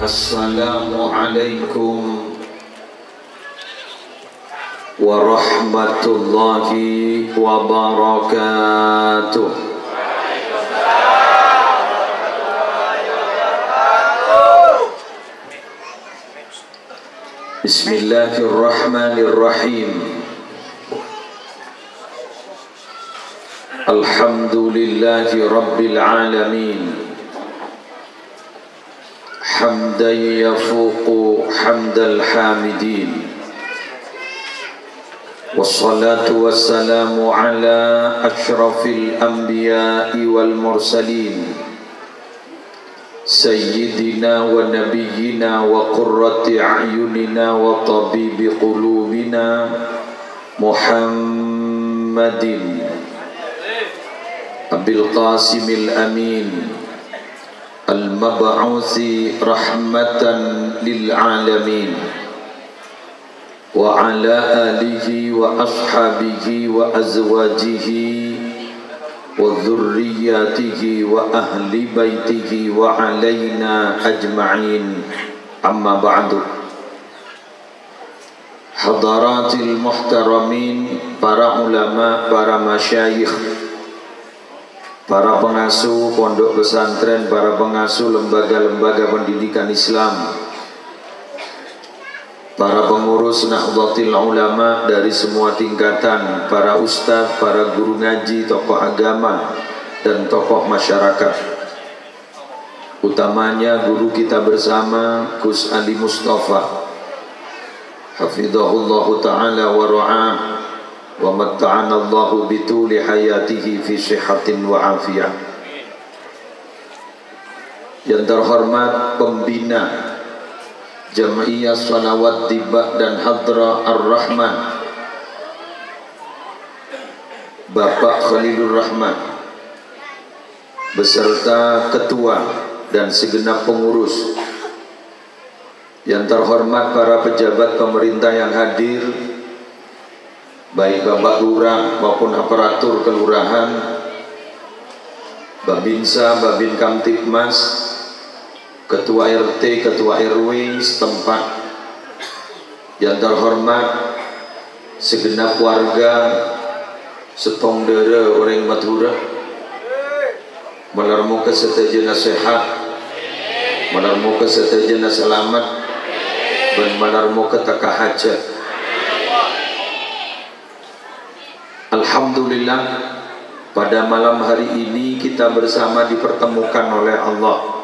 Assalamualaikum warahmatullahi wabarakatuh. Bismillahirrahmanirrahim. Alhamdulillahi rabbil alamin. Hamdan yafuqu hamdal hamidin. Wassalatu wassalamu ala ashrafil anbiya'i wal mursalin Sayyidina wa nabiyyina wa qurrati a'yunina wa tabibi qulubina Muhammadin Abil Qasimil Amin Al-Mab'uthi rahmatan lil alamin wa ala alihi wa ashabihi wa azwajihi wa dhurriyyatihi wa ahli baitihi wa alaina ajma'in, amma ba'du. Hadaratil muhtaramin, para ulama, para masyayikh, para pengasuh pondok pesantren, para pengasuh lembaga-lembaga pendidikan Islam, para pengurus Nahdlatul Ulama dari semua tingkatan, para ustadz, para guru ngaji, tokoh agama, dan tokoh masyarakat. Utamanya guru kita bersama, Gus Ali Mustafa, hafizahullahu ta'ala wa ra'ah, wa matta'ana Allahu bituli hayatihi fi sihhatin wa afiyah. Yang terhormat pembina Jam'iyah Shalawat Tiba dan Hadra Ar-Rahman, Bapak Khalilur Rahman, beserta ketua dan segenap pengurus. Yang terhormat para pejabat pemerintah yang hadir, baik Bapak Lurah maupun aparatur kelurahan, Babinsa, Babin Kamtibmas, Ketua RT, Ketua RW setempat. Yang terhormat segenap warga Setongdere orang Madura, melarmu kesetajana sehat, melarmu kesetajana selamat, dan melarmu ketaka hajat. Alhamdulillah, pada malam hari ini kita bersama dipertemukan oleh Allah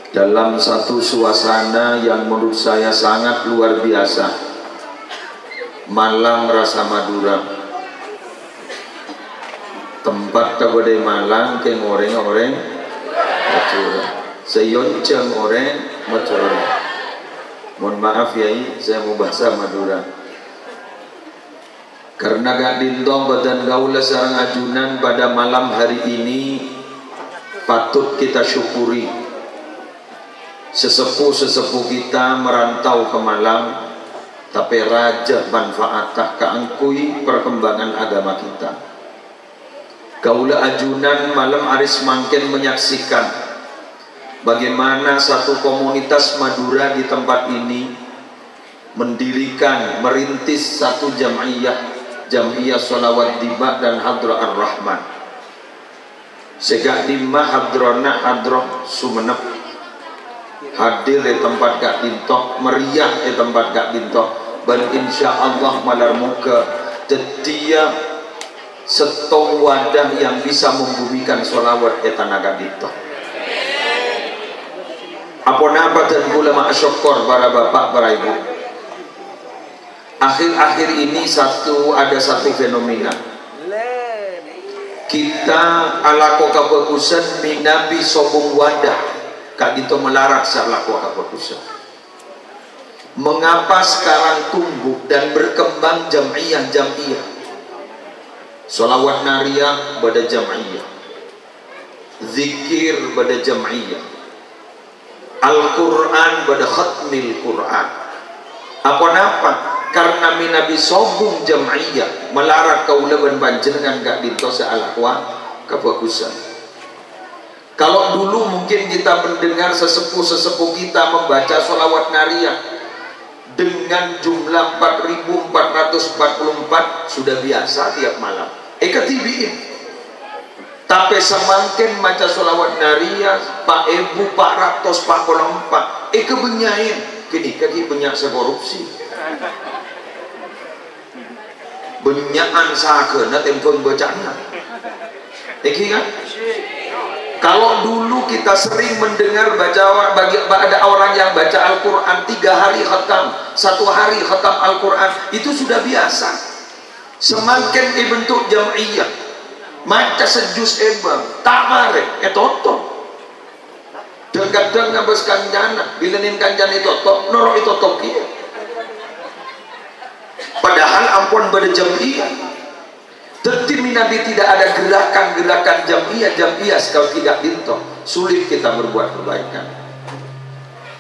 dalam satu suasana yang menurut saya sangat luar biasa. Malang rasa Madura, tempat kabadai Malang ke orang-orang Madura, seyonceng orang Madura. Mohon maaf ya, saya mau bahasa Madura. Karena gak dintong badan gaula sarang ajunan pada malam hari ini patut kita syukuri. Sesepuh-sesepuh kita merantau ke Malang, tapi raja manfaatah keangkui perkembangan agama kita. Gaula ajunan malam aris mangken menyaksikan bagaimana satu komunitas Madura di tempat ini mendirikan, merintis satu Jam'iyah Shalawat Tiba dan Hadra Ar-Rahman. Segak dimah hadrona hadroh Sumenep hadir di tempat Kak Dintok, meriah di tempat Kak Dintok, dan insya Allah malar muka setiap setong wadah yang bisa membumikan sholawat di tanah Kak Dintok. Apa-apa dan ulama syukur para bapak, para ibu. Akhir-akhir ini ada satu fenomena. Kita ala kebagusan minabi sobung wadah Kak Dito melarak salah kebagusan. Mengapa sekarang tumbuh dan berkembang jam'iyah-jam'iyah? Salawat nariyah pada jam'iyah, zikir pada jam'iyah, Al-Quran pada khatmil Quran. Apa-apa? Karena minabi sobung jam'iyah melarat kaulaban panjenengan Kak Dinto sealakwa kebagusan. Kalau dulu mungkin kita mendengar sesepuh-sesepuh kita membaca sholawat nariyah dengan jumlah 4444 sudah biasa tiap malam. Ketibiin. Tapi semakin maca sholawat nariyah Pak Ibu Pak Ratos Pak Kolompak kebenyain kini kaki banyak sekorupsi benyaan sakena tempon bacaan kan? Kalau dulu kita sering mendengar ada orang yang baca Al-Quran 3 hari khatam, 1 hari khatam Al-Quran, itu sudah biasa. Semakin dibentuk jam'iyah, maca sejus ebang, tak mare, toto. Kadang ngabas kanjana, bilenin kanjana toto, norok itu toki. Padahal ampun pada jam'iyah. Tetapi Nabi tidak ada gerakan-gerakan jam'iyah kalau tidak dinto, sulit kita berbuat kebaikan.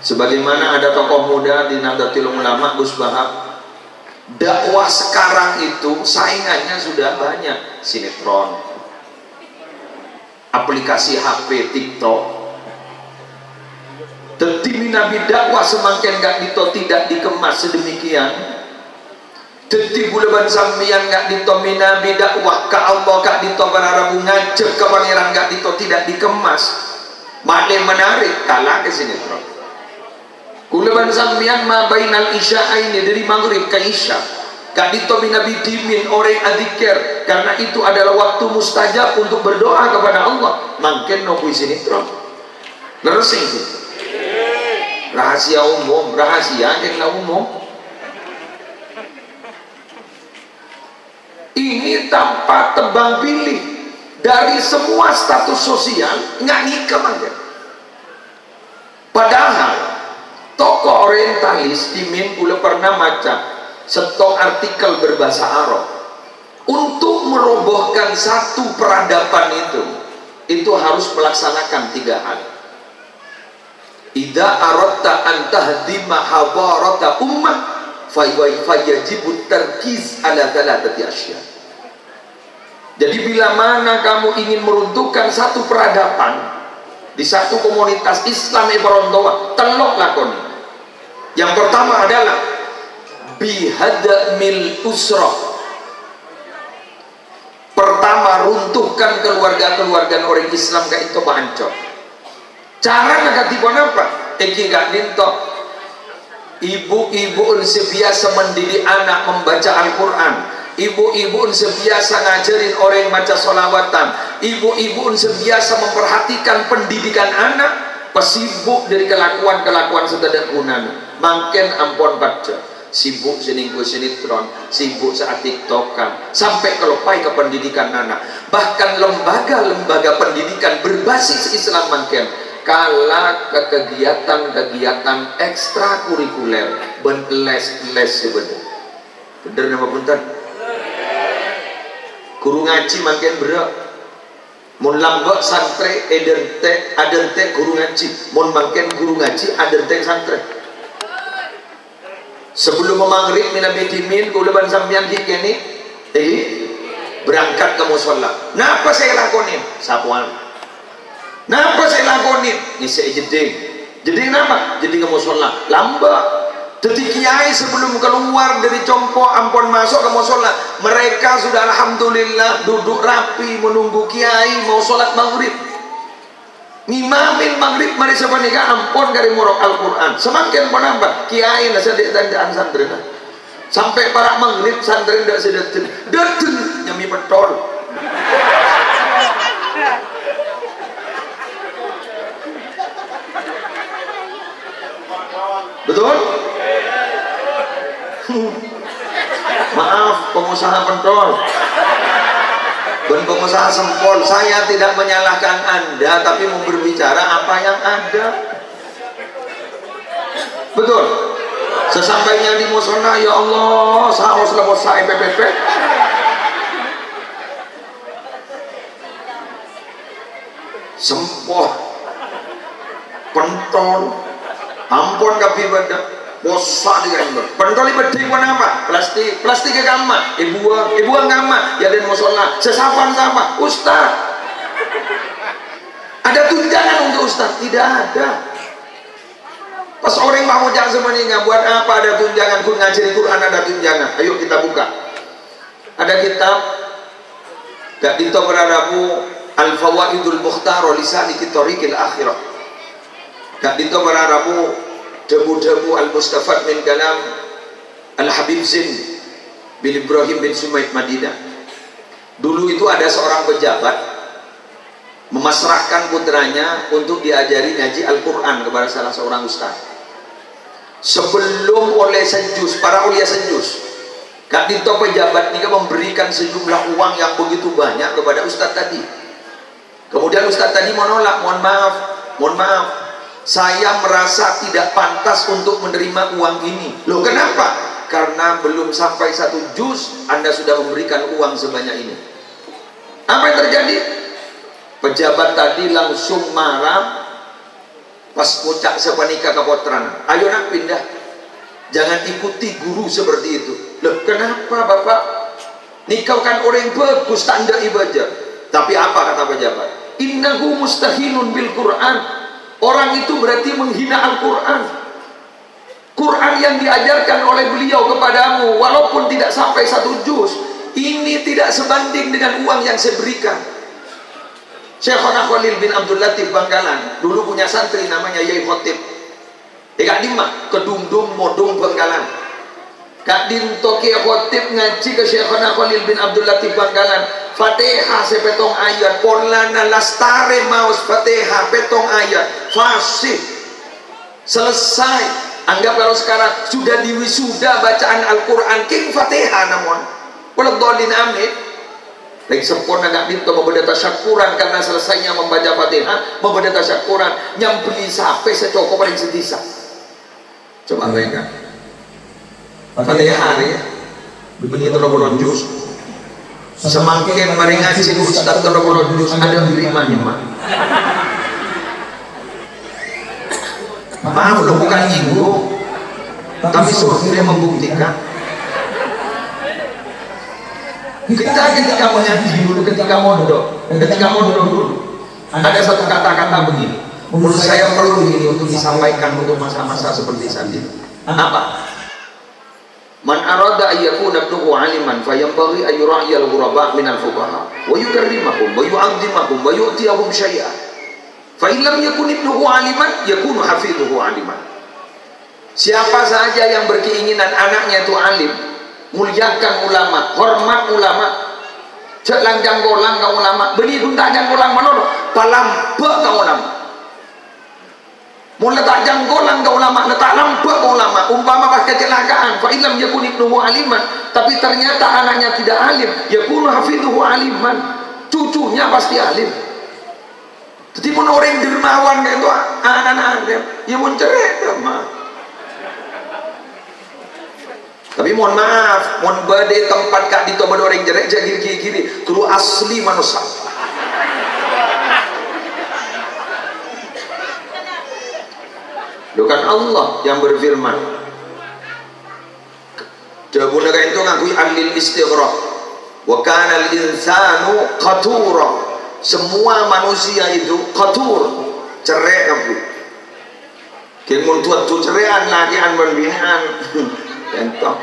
Sebagaimana ada tokoh muda di Nahdlatul Ulama Gus Bahab, dakwah sekarang itu saingannya sudah banyak, sinetron, aplikasi HP, TikTok. Tetapi Nabi dakwah semakin gak dito tidak dikemas sedemikian. Jadi bulan sambian gak ditomina bidakwah ke Allah gak dito berarabu ngajak ke pangeran gak dito tidak dikemas malah menarik kalah ke sini bro. Bulan sambian ma bainal isya ini dari maghrib ke isya gak ditomina bidimin orang adzikir karena itu adalah waktu mustajab untuk berdoa kepada Allah. Mungkin no sini bro. Leresing sih. Rahasia umum, rahasia yang umum. Ini tanpa tebang pilih dari semua status sosial nggak nikah aja. Padahal tokoh orientalis dimin pula pernah baca setok artikel berbahasa Arab untuk merobohkan satu peradaban itu harus melaksanakan 3 hal. Idza aradta an tahdima hadarata ummah fayajibu tarkiz ala thalathati asya. Jadi bila mana kamu ingin meruntuhkan satu peradaban di satu komunitas Islam Ibarontowa, telok lakoni. Yang pertama adalah bihadamil usrah. Pertama, runtuhkan keluarga-keluarga orang Islam kayak itu bancok. Cara negatifan apa? Eki gak dintok. Ibu-ibu sebiasa mendidik anak membaca Al-Quran. Ibu-ibu sebiasa ngajarin orang baca sholawatan. Ibu-ibu sebiasa memperhatikan pendidikan anak. Pesibuk dari kelakuan-kelakuan sederhana. Makin ampun baca. Sibuk seninggu sinetron, sibuk saat tiktokan, sampai kelupai ke pendidikan anak. Bahkan lembaga-lembaga pendidikan berbasis Islam makin kalah ke kegiatan-kegiatan ekstrakurikuler ben les sebenarnya. Bener nama punten. Guru ngaji makin berat. Mun lambak santri adente guru ngaji. Mun makin guru ngaji adente santri. Sebelum maghrib minabi dimin kulaban sambian hikeni berangkat ke musola. Napa saya lakonin? Sapuan. Napa saya lakonin? Ngisi jeding. Jeding nama? Jeding ke musola. Lambak. Jadi kiai sebelum keluar dari compo ampun masuk ke musola, mereka sudah alhamdulillah duduk rapi menunggu kiai mau sholat maghrib. Ngimamin maghrib mari sabanika ampun kari murok Al-Quran. Semakin menambah kiai nasa ditandaan santri. Sampai para maghrib santri ndak sedaten. Daten nyami petol. Betul? Maaf pengusaha pentol dan pengusaha sempol, saya tidak menyalahkan Anda tapi mau berbicara apa yang ada. Betul? Sesampainya di musola, ya Allah saos lepot saya PPP sempol pentol ampun kapi badak bosak di gambar. Pentol ibadih warna apa? Plastik ke gamma. Ibuang gamma. Ya dan musola. Sesapan sama. Ustaz. Ada ada tunjangan untuk ustaz? Tidak ada. Pas orang mau jangan semuanya, buat apa ada tunjangan? Kun ngajari Quran ada tunjangan. Ayo kita buka. Ada kitab gak dinto berarabu Al-Fawaidul Mukhtar Lisani Kitorikil Akhirah. Gak dinto berarabu debu-debu Al-Mustafad min Kalam Al-Habib Zin bin Ibrahim bin Sumaid Madinah. Dulu itu ada seorang pejabat memasrahkan putranya untuk diajari ngaji Al-Quran kepada salah seorang ustaz. Sebelum oleh sejus, para ulia sejus, Kak Dito pejabat ini memberikan sejumlah uang yang begitu banyak kepada ustaz tadi. Kemudian ustaz tadi menolak, mohon maaf, saya merasa tidak pantas untuk menerima uang ini. Loh kenapa? Karena belum sampai 1 juz Anda sudah memberikan uang sebanyak ini. Apa yang terjadi? Pejabat tadi langsung marah. Pas pucak sepanika kapotran, ayo nak pindah, jangan ikuti guru seperti itu. Loh kenapa bapak? Nikau kan orang bagus, tanda ibadah. Tapi apa kata pejabat? Innahu mustahinun bil Quran. Orang itu berarti menghina Al-Quran. Quran yang diajarkan oleh beliau kepadamu walaupun tidak sampai 1 juz, ini tidak sebanding dengan uang yang saya berikan. Syekhona Khalil bin Abdul Latif Bangkalan dulu punya santri namanya Yai Khotib. Kak Dima kedungdung modung Bangkalan. Kak Dinto Kiai Khotib ngaji ke Syekhona Khalil bin Abdul Latif Bangkalan. Fatihah sepetong ayat, polana lastare maus Fatihah petong ayat, fasih selesai. Anggap kalau sekarang sudah diwisuda bacaan Al-Quran King Fatihah namun waladhdallin amin. Lagi sempurna gak minta membeda tasyakuran karena selesainya membaca Fatihah, membeda tasyakuran yang beli sampai secoko paling sedisa. Coba bayangkan Fatihah ya begitu terlalu juz, semakin mari ngaji ustaz terlalu juz ada terimanya mak. Maaf loh bukan nyinggung, tapi survei membuktikan kita ketika mengaji dulu, ketika mondok dulu ada satu kata-kata begini, menurut saya perlu ini untuk disampaikan untuk masa-masa seperti saat ini. Apa? Man arada ayyakuna ibnuhu aliman fayanbaghi an yura'iyal ghuraba minal fuqaha wa yukarrimahum wa yu'azzimuhum wa yu'tiyahum syai'an fa in lam yakun ibnuhu aliman yakunu hafidhuhu aliman. Siapa saja yang berkeinginan anaknya itu alim, muliakan ulama, hormat ulama, cek lanjang golang ka ulama, beni dunta jang golang manono, palampe ka ulama. Mun letak jang golang ka ulama, letak lampe ka ulama, umpama pas kecelakaan, fa illam yakun ibnuhu aliman, tapi ternyata anaknya tidak alim, yakunu hafidhuhu aliman, cucunya pasti alim. Jadi mun orang dermawan kayak itu anak-anak alim, ya mun cerai mah. Tapi mohon maaf, mohon badai tempat Kak Dito orang jerek jagir kiri-kiri, turu asli manusia. Bukan Allah yang berfirman. Jabuna ka itu ngakui alil istighraq. Wa kana al-insanu qatura. Semua manusia itu qatur, cerai kamu. Kin mun tuat tu cerean lagi an binaan. Entah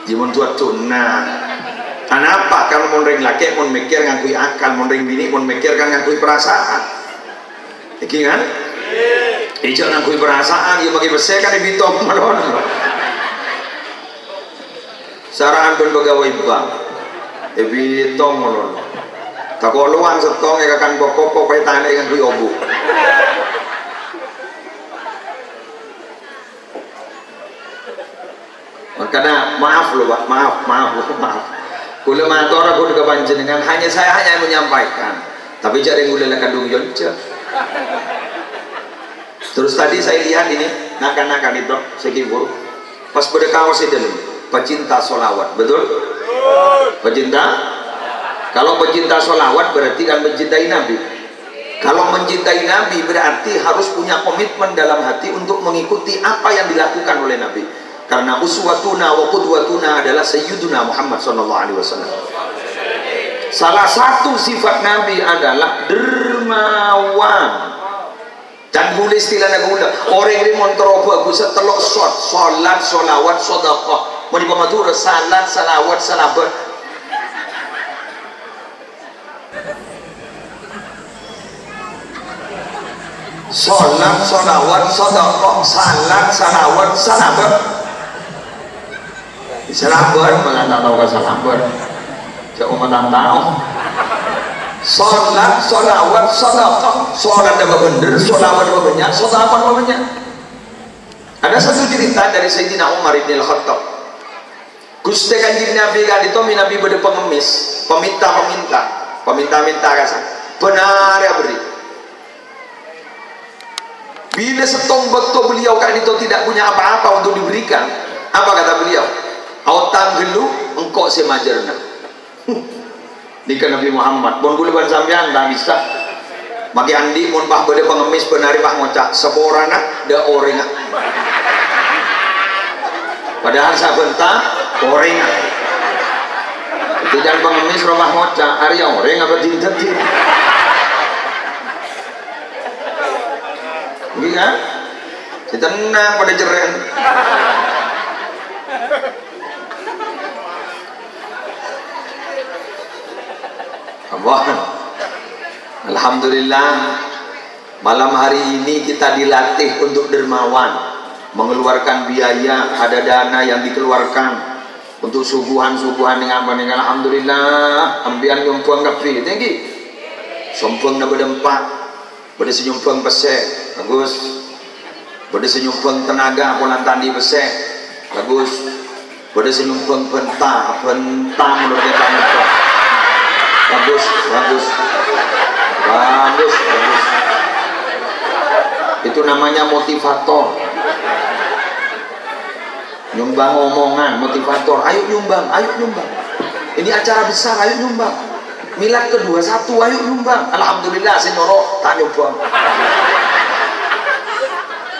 jimun tuat tunna kenapa kalau mau ring laki mau mikir ngakui akal, mau ring bini mau mikir kan ngakui perasaan iki kan ijo ngakui perasaan ya bagi besar kan dibitong malon saraan pun pegawai bank dibitong malon tak luang setong ya kan pokok petane ngakui obu. Karena maaf loh Pak, maaf. Kula matur aku juga panjenengan, saya hanya menyampaikan. Tapi jare ngulele kandung yonce. Terus tadi saya lihat ini nakan-nakan itu sekibur. Pas berkawas itu pecinta solawat, betul? Pecinta? Kalau pecinta solawat berarti kan mencintai Nabi. Kalau mencintai Nabi berarti harus punya komitmen dalam hati untuk mengikuti apa yang dilakukan oleh Nabi. Karena uswatuna wa qudwatuna adalah sayyiduna Muhammad sallallahu alaihi wasallam. salah satu sifat Nabi adalah dermawan. Dan gula istilahnya gula orang ini monteroba aku setelok sholat sholawat sodaqah mau dipamatur salat salawat salabat sholat sholawat sodaqah salat salawat salabat salabat malah tak tahu ke salabat cak umat tak tahu sholat, sholawat, sodaqah sholat apa bener, sholawat apa banyak, sodaqah apa banyak. Ada satu cerita dari Sayyidina Umar ibn al-Khattab. Gusti Kanjeng Nabi kali itu Nabi berde pengemis, peminta kasar. Benar ya beri. Bila setong waktu beliau kali itu tidak punya apa-apa untuk diberikan, apa kata beliau? Autang gelu engkau semajarna. Nikah Nabi Muhammad bon gula sampean tak bisa maki andi mon bah bade pengemis benari bah ngocak seborana da orenga padahal sabenta orenga tidak pengemis rumah ngocak area orang apa dintet iya kita tenang pada jeren Alhamdulillah malam hari ini kita dilatih untuk dermawan, mengeluarkan biaya, ada dana yang dikeluarkan untuk subuhan dengan apa. Alhamdulillah ambian nyumpang kapi tinggi sumpang na berdempak pada senyumpang pesek bagus, pada senyumpang tenaga polan tandi pesek bagus, pada senyumpang pentang menurut kita bagus. Itu namanya motivator. Nyumbang omongan, motivator. Ayo nyumbang. Ini acara besar, ayo nyumbang. Milad ke-21, ayo nyumbang. Alhamdulillah, saya nyoro tak nyumbang.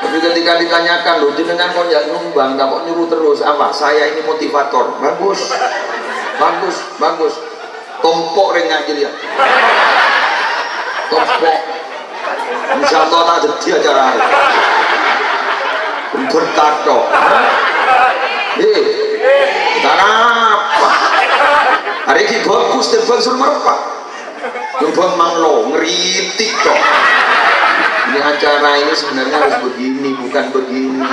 Tapi ketika ditanyakan, loh, jenengan kok nggak nyumbang, tak kok nyuruh terus? Apa? Saya ini motivator. Bagus. Tompok ring aja dia. Tompok. Insya Allah tak jadi acara. Bertato. Apa? Hari ini bagus dan bagus merapa. Nyumbang manglo, ngeritik kok. Ini acara ini sebenarnya harus begini, bukan begini.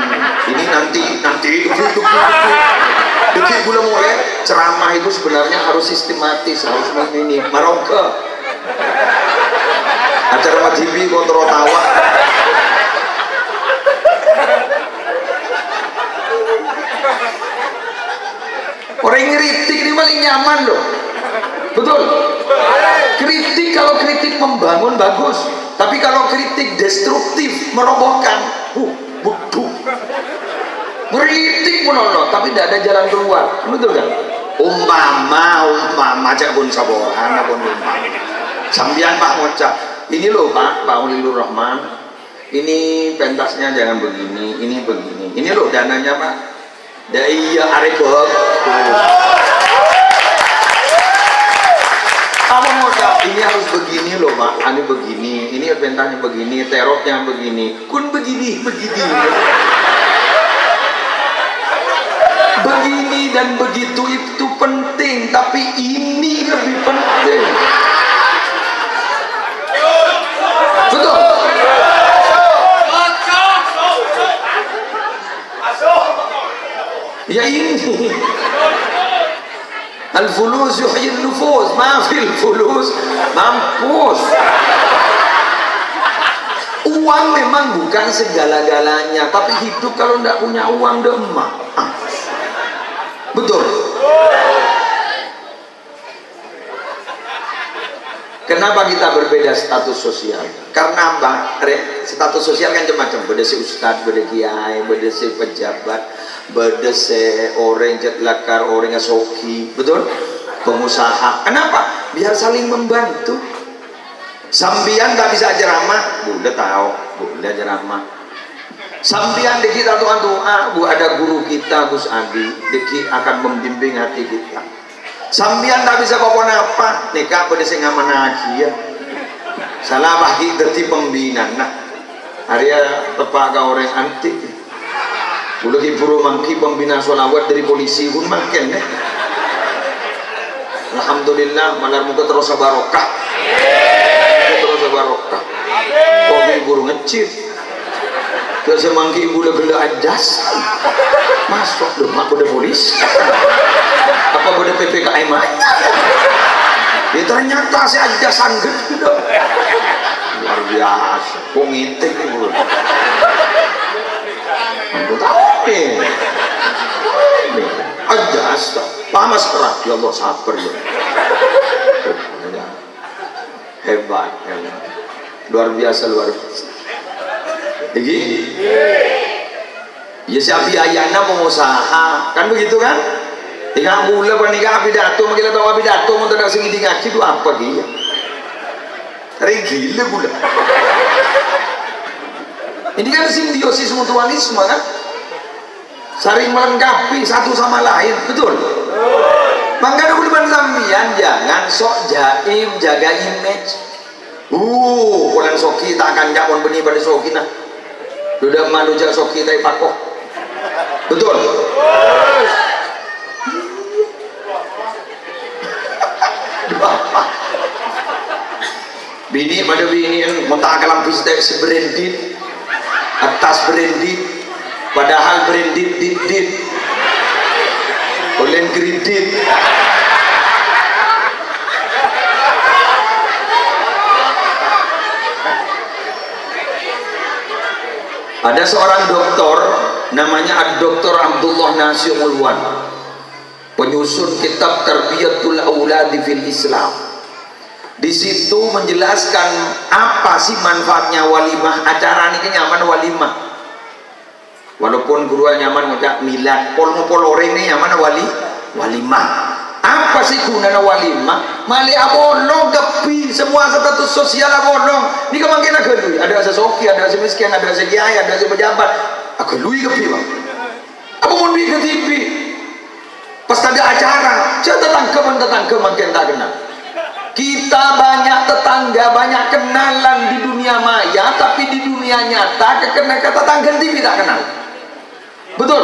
Ini nanti Deki gula mulai ceramah itu sebenarnya harus sistematis, harus begini. Maroke acara majibi kontrol tawa. Orang ngeritik ini paling nyaman loh, betul. Kritik kalau kritik membangun bagus, tapi kalau kritik destruktif merobohkan, butuh. Ngeritik pun ono, tapi tidak ada jalan keluar, betul kan? Umpama cak pun saboran, pun umpama. Sambian Pak ngocak, ini loh Pak Ulilur Rahman, ini pentasnya jangan begini, ini begini, ini loh dananya Pak. Iya arebok. Kamu ngocak, ini harus begini loh Pak, ini begini, ini pentasnya begini, terornya begini, kun begini. Begini dan begitu itu penting, tapi ini lebih penting. Betul. Ya ini. Al-fulus yuhyil nufus, mafil fulus, mampus. Uang memang bukan segala-galanya, tapi hidup kalau tidak punya uang demak. Betul. Kenapa kita berbeda status sosial? Karena apa? Status sosial kan macam-macam. Beda si ustad, beda kiai, beda si pejabat, beda si orang jetlakar, orang asoki, betul? Pengusaha. Kenapa? Biar saling membantu. Sambian tak bisa ceramah, udah tahu, udah ceramah. Sambian deki doa, Bu ada guru kita Gus Adi, deki akan membimbing hati kita. Sambian tak bisa apa-apa nikah pada sing aman lagi ya. Salah bagi dadi pembina nah. Area tepak ka orang antik. Udah iburu mangki pembina sholawat dari polisi pun makin deh. Alhamdulillah malar muka terus barokah. Terus barokah. Kok iburu ngecit. Terus mangki ibu gela ajas. Masuk demak pada polisi. Apa pada PPKM aja? Ya ternyata si aja sanggup gitu. Luar biasa. Kok ngitik ibu? Aku tahu nih. Ajas panas keras. Ya Allah sabar ya. Hebat, hebat. Luar biasa, luar biasa. Jadi, ya siapa ayana pengusaha kan begitu kan? Tinggal mula pernikah pidato, makin tahu pidato, mau tidak segini ngaji itu apa dia? Hari gila pula. Ini kan simbiosis mutualisme kan? Saling melengkapi satu sama lain, betul? Maka dulu sambian jangan sok jaim, jaga image. Pulang soki tak akan jamon benih pada soki nah. Sudah malu jak soki tapi pakoh. Betul? Bini pada bini muntah kalam pistek sebranded atas branded padahal branded dit oleh kredit. Ada seorang doktor namanya Dr. Abdullah Nasir Mulwan, penyusun kitab Tarbiyatul Auladi fil Islam. Di situ menjelaskan apa sih manfaatnya walimah. Acara ini nyaman walimah. Walaupun guru nyaman ngajak milad, pol orang ini nyaman walimah. Apa sih gunanya walimah? Mali abolong kepi semua status sosial abolong. Ini kemangkin agak lui. Ada sesoki, ada semiskin, ada sekiai, ada sepejabat. Agak lui kepi bang. Apa mau di ke TV? Pas ada acara, tetangga makin tak kenal. Kita banyak tetangga, banyak kenalan di dunia maya, tapi di dunia nyata tetangga TV tak kenal. Betul?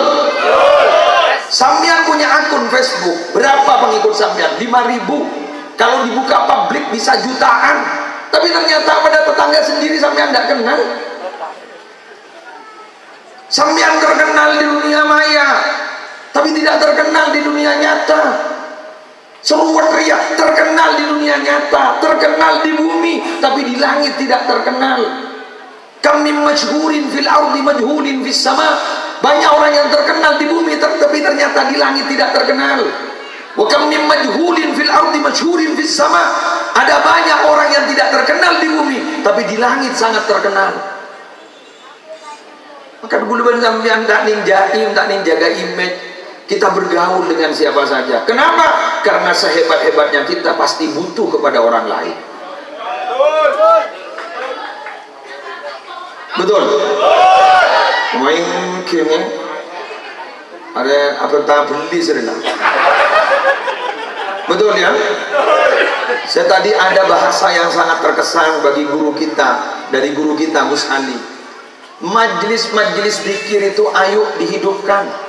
Sambian punya akun Facebook, berapa pengikut sambian? 5.000. Kalau dibuka publik bisa jutaan, tapi ternyata pada tetangga sendiri sambian tidak kenal. Sambian terkenal di dunia maya, tapi tidak terkenal di dunia nyata. Seruat riak terkenal di dunia nyata, terkenal di bumi, tapi di langit tidak terkenal. Kam min majhurin fil ardi majhulin fis sama. Banyak orang yang terkenal di bumi tapi ternyata di langit tidak terkenal. Wa kam min majhulin fil ardi majhurin fis sama. Ada banyak orang yang tidak terkenal di bumi tapi di langit sangat terkenal. Maka dulu sampean tak ninjaim, tak ninjaga image. Kita bergaul dengan siapa saja. Kenapa? Karena sehebat-hebatnya kita pasti butuh kepada orang lain. Betul? Mungkin ada apa tak beli serena. Betul ya? Saya tadi ada bahasa yang sangat terkesan bagi guru kita, dari guru kita Gus Ali. Majlis-majlis zikir itu ayo dihidupkan.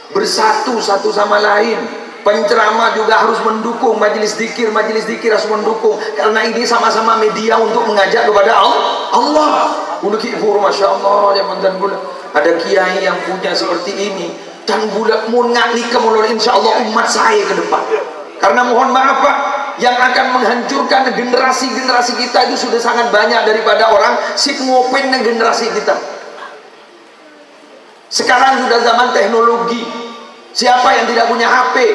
Bersatu satu sama lain. Penceramah juga harus mendukung majelis zikir harus mendukung, karena ini sama-sama media untuk mengajak kepada Allah. Masya Allah ya mantan gula. Ada kiai yang punya seperti ini dan gula mungali kemudian insya Allah umat saya ke depan. Karena mohon maaf Pak, yang akan menghancurkan generasi kita itu sudah sangat banyak daripada orang sip ngopin generasi kita. Sekarang sudah zaman teknologi. Siapa yang tidak punya HP?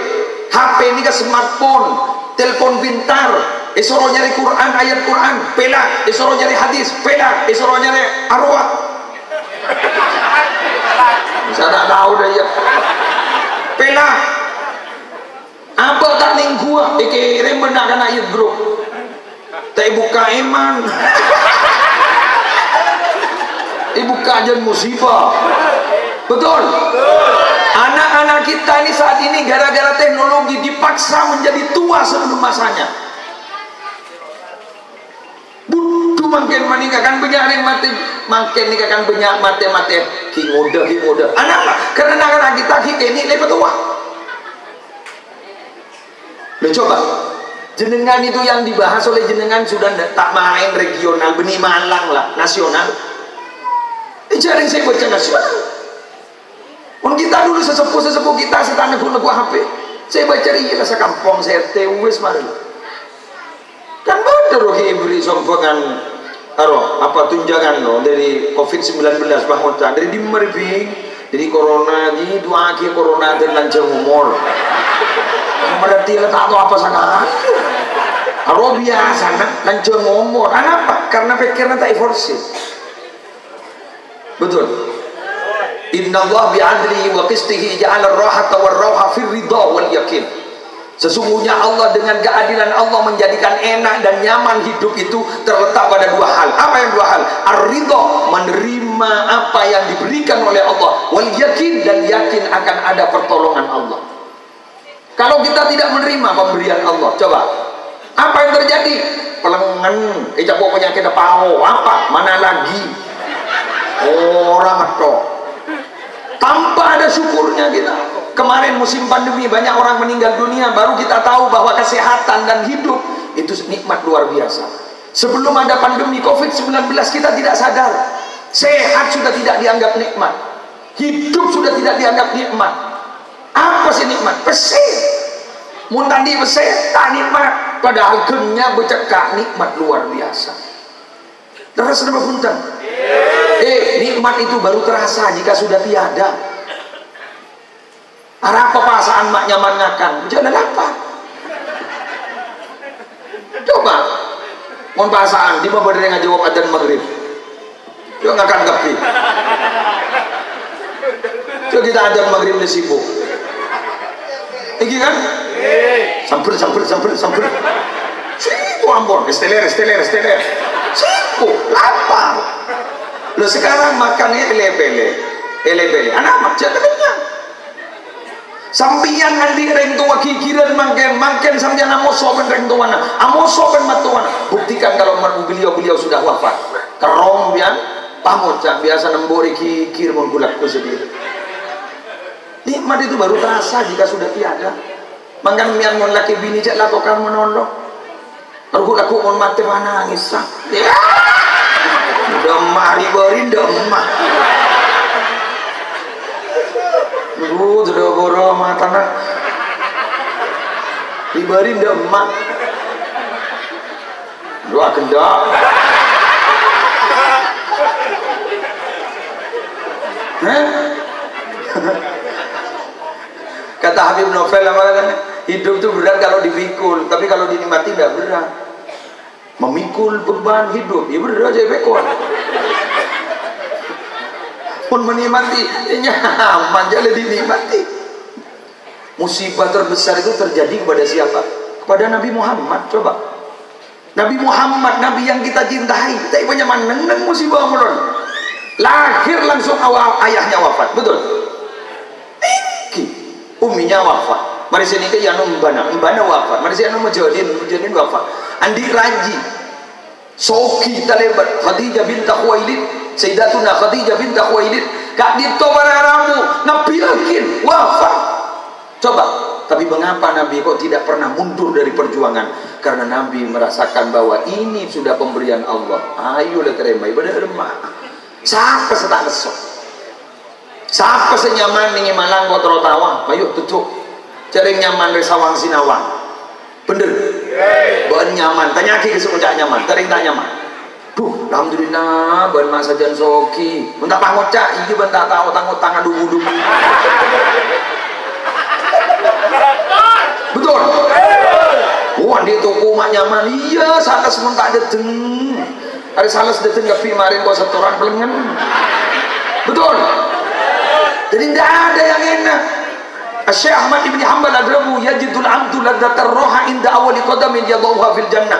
HP ini kan smartphone, telepon pintar. Esoro nyari Quran, ayat Quran, pelak. Esoro nyari hadis, pelak. Esoro nyari arwah. Bisa tak tahu dah ya. Pelak. Apa tak ning gua? Kirim benar kan ayat grup. Tak buka iman. Ibu kajian musibah. Betul? Anak-anak kita ini saat ini gara-gara teknologi dipaksa menjadi tua sebelum masanya. Butuh makin meningkatkan penyaring mati, makin nikahkan banyak mati kingoda. Anak karena anak-anak kita ini lebih tua. Lo coba, jenengan itu yang dibahas oleh jenengan sudah tak main regional, benih Malang lah, nasional. Jaring saya baca nasional. Pun kita dulu sesepuh kita setane pun HP. Saya baca iya lah sekampung saya wis mari. Kan bener Ibri sombongan apa tunjangan lo dari COVID-19 bahwa dari dimerbi dari corona di dua akhir corona dan lanjang umur. Berarti tak tahu apa sangat. Aro biasa lanjang umur. Kenapa? Karena pikirnya tak eforsi. Betul. Inna Allah bi'adlihi wa qistihi ja'ala ar-rahata war-rauha fir ridha wal yakin. Sesungguhnya Allah dengan keadilan Allah menjadikan enak dan nyaman hidup itu terletak pada dua hal. Apa yang dua hal? Ar-ridha, menerima apa yang diberikan oleh Allah, wal yakin, dan yakin akan ada pertolongan Allah. Kalau kita tidak menerima pemberian Allah, coba apa yang terjadi? Pelengan, capok penyakit pau, apa? Mana lagi? Orang metok. Tanpa ada syukurnya kita. Kemarin musim pandemi banyak orang meninggal dunia, baru kita tahu bahwa kesehatan dan hidup itu nikmat luar biasa. Sebelum ada pandemi COVID-19 kita tidak sadar. Sehat sudah tidak dianggap nikmat. Hidup sudah tidak dianggap nikmat. Apa sih nikmat? Pesih. Mun tadi pesih tak nikmat, padahal genya becekak nikmat luar biasa. Terus apa punten? Nikmat itu baru terasa jika sudah tiada. Apa perasaan mak nyaman ngakan? Jangan apa? Coba, mon perasaan di bawah dari ngajawab adzan maghrib. Coba ngakan kapi. Coba kita adzan maghrib di sibuk. Iki kan? Sampur. Siku ambon, esteler. Siku, lapar. Lo sekarang makannya ele-bele. Anak macam kenyang. Sampian nanti reng tua kikiran makin sampian amoso ben reng tua amoso ben matuan. Buktikan kalau beliau sudah wafat. Kerong bian, pamoca biasa nembori kikir menggulakku sendiri. Nikmat itu baru terasa jika sudah tiada. Mangkan mian mon laki bini cek lakukan menolong. Aku mon mati mana nangis sah. Ya. Demah riberin demah. Sudah boro mata nak. Riberin demah. Dua kendak. Kata Habib Novel hidup itu berat kalau dipikul, tapi kalau dinikmati tidak berat. Memikul beban hidup, ya berat aja bekon. Pun menikmati, nyaman jadi dinikmati. Musibah terbesar itu terjadi kepada siapa? Kepada Nabi Muhammad. Coba, Nabi Muhammad, Nabi yang kita cintai, tapi banyak meneng musibah mulon. Lahir langsung awal ayahnya wafat, betul? Uminya wafat. Mari sini ke Yanu Mbana wafat. Mari sini Mujahidin wafat. Andi Raji, Soki Talebat, Khadijah bint Khuwailid, Sayyidatuna Khadijah bint Khuwailid, Kak Dito Bararamu, Nabi yakin wafat. Coba, tapi mengapa Nabi kok tidak pernah mundur dari perjuangan? Karena Nabi merasakan bahwa ini sudah pemberian Allah. Ayo le terima ibadah remah. Siapa setak lesok? Siapa senyaman nih Malang kau terotawa? Ayo tutup. Cari nyaman dari Sawang Sinawang. Bener. Bahan nyaman. Tanya lagi ke semuanya nyaman. Cari tak nyaman. Duh, alhamdulillah. Bahan masa jan soki. Bentar pangocak. Iya bentar tahu tangan dubu. Betul. Wah dia toko mak nyaman. Iya salah sementara deteng. Hari salah deteng tapi kemarin kau setoran pelengan. Betul. Jadi tidak ada yang enak. Syekh Ahmad Ibn Hanbal adrabu yajidul abdu ladzatar roha inda awali qadamin yadauha fil jannah.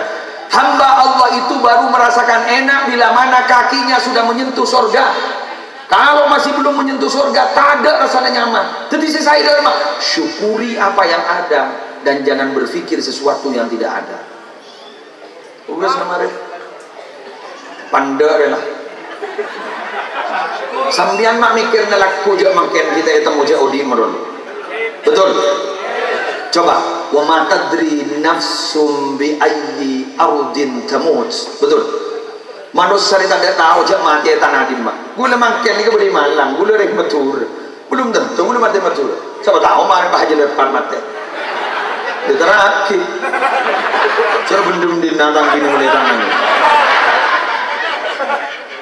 Hamba Allah itu baru merasakan enak bila mana kakinya sudah menyentuh surga. Kalau masih belum menyentuh surga, tak ada rasanya nyaman. Jadi saya dharma, syukuri apa yang ada dan jangan berpikir sesuatu yang tidak ada. Ugas kemarin pandai lah. Sambian mak mikir nelaku je makin kita itu moja odi merun. Betul. Coba, wa ma tadri nafsum bi ayyi ardin tamut. Betul. Manusia tidak tahu je mati tanah di mana. Gula makin ni ke beri malang, gula rek matur. Belum tentu gula mati matur. Siapa tahu mari bahagia depan mati. Diteraki. Cara bendung di natang kini mulai tangan.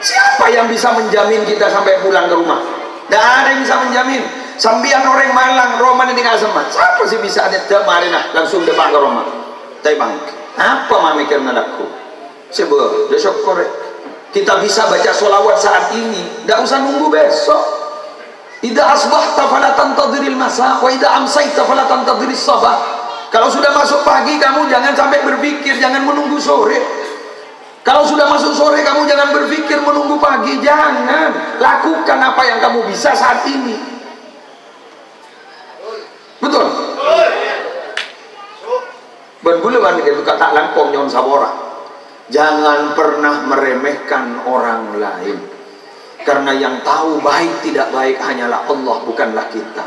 Siapa yang bisa menjamin kita sampai pulang ke rumah? Tidak ada yang bisa menjamin. Sambian orang malang, Roma ini tinggal semat. Siapa sih bisa ada marina langsung depan ke Roma? Tapi bang, apa mamikir nadaku? Sebab, dia syok korek. Kita bisa baca sholawat saat ini, tidak usah nunggu besok. Idza asbahta fala tantadhiril masa, wa idza amsayta fala tantadhiris sabah. Kalau sudah masuk pagi, kamu jangan sampai berpikir, jangan menunggu sore. Kalau sudah masuk sore, kamu jangan berpikir menunggu pagi. Jangan. Lakukan apa yang kamu bisa saat ini. Betul? Berbuluan itu kata langkong nyon sabora. Jangan pernah meremehkan orang lain. Karena yang tahu baik tidak baik hanyalah Allah, bukanlah kita.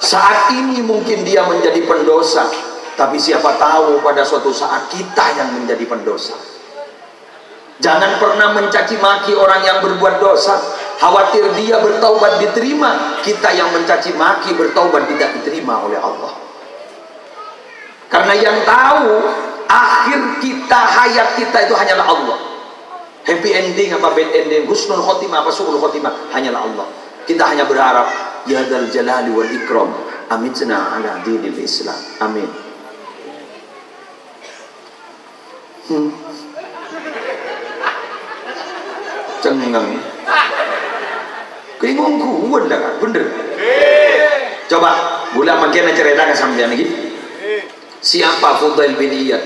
Saat ini mungkin dia menjadi pendosa, tapi siapa tahu pada suatu saat kita yang menjadi pendosa. Jangan pernah mencaci maki orang yang berbuat dosa. Khawatir dia bertaubat diterima, kita yang mencaci maki bertaubat tidak diterima oleh Allah. Karena yang tahu akhir kita, hayat kita itu hanyalah Allah. Happy ending apa bad ending, husnul khotimah apa su'ul khotimah, hanyalah Allah. Kita hanya berharap ya dzal jalali wal ikram, amitna ala dinil Islam. Amin. Cengang. Keingung kuat dah kan, bener. Coba, gula makin cerita ke sampean lagi. Siapa Fudail bin Iyad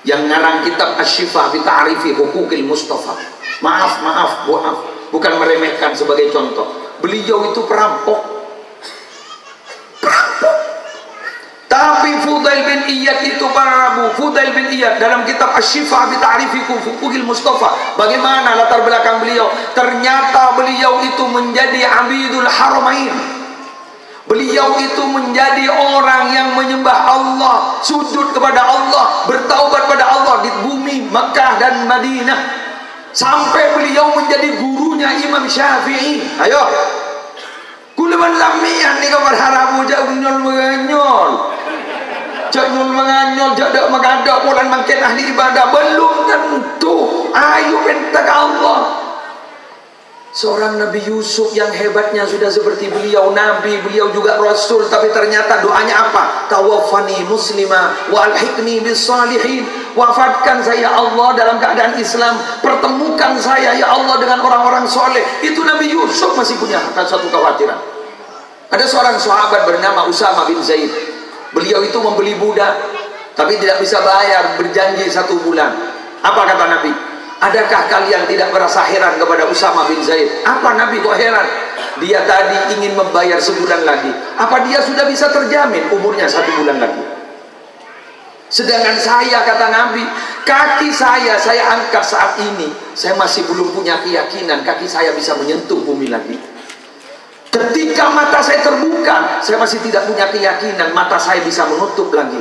yang ngarang kitab Asy-Syifa fi Ta'rifi Huquqil Mustafa? Maaf, bukan meremehkan sebagai contoh. Beliau itu perampok. Tapi Fudail bin Iyad itu para Rabu. Fudail bin Iyad dalam kitab Asy-Syifa bi Ta'rifi Huquqil Mustafa, bagaimana latar belakang beliau? Ternyata beliau itu menjadi Abidul Haramain. Beliau itu menjadi orang yang menyembah Allah, sujud kepada Allah, bertaubat pada Allah di bumi Mekah dan Madinah. Sampai beliau menjadi gurunya Imam Syafi'i. Ayo. Kuleman lamian ni kabar haramu jak nyol menganyol. Jak nyol menganyol, jak dak magadak bulan makin ahli ibadah, belum tentu ayo minta ke Allah. Seorang Nabi Yusuf yang hebatnya sudah seperti beliau Nabi, beliau juga Rasul, tapi ternyata doanya apa? Tawaffani muslima wa alhiqni bis salihin. Wafatkan saya Allah dalam keadaan Islam, pertemukan saya ya Allah dengan orang-orang soleh. Itu Nabi Yusuf masih punya satu kekhawatiran. Ada seorang sahabat bernama Usama bin Zaid. Beliau itu membeli budak, tapi tidak bisa bayar, berjanji 1 bulan. Apa kata Nabi? Adakah kalian tidak merasa heran kepada Usama bin Zaid? Apa Nabi kok heran? Dia tadi ingin membayar sebulan lagi. Apa dia sudah bisa terjamin umurnya 1 bulan lagi? Sedangkan saya, kata Nabi, kaki saya angkat saat ini, saya masih belum punya keyakinan kaki saya bisa menyentuh bumi lagi. Ketika mata saya terbuka, saya masih tidak punya keyakinan mata saya bisa menutup lagi.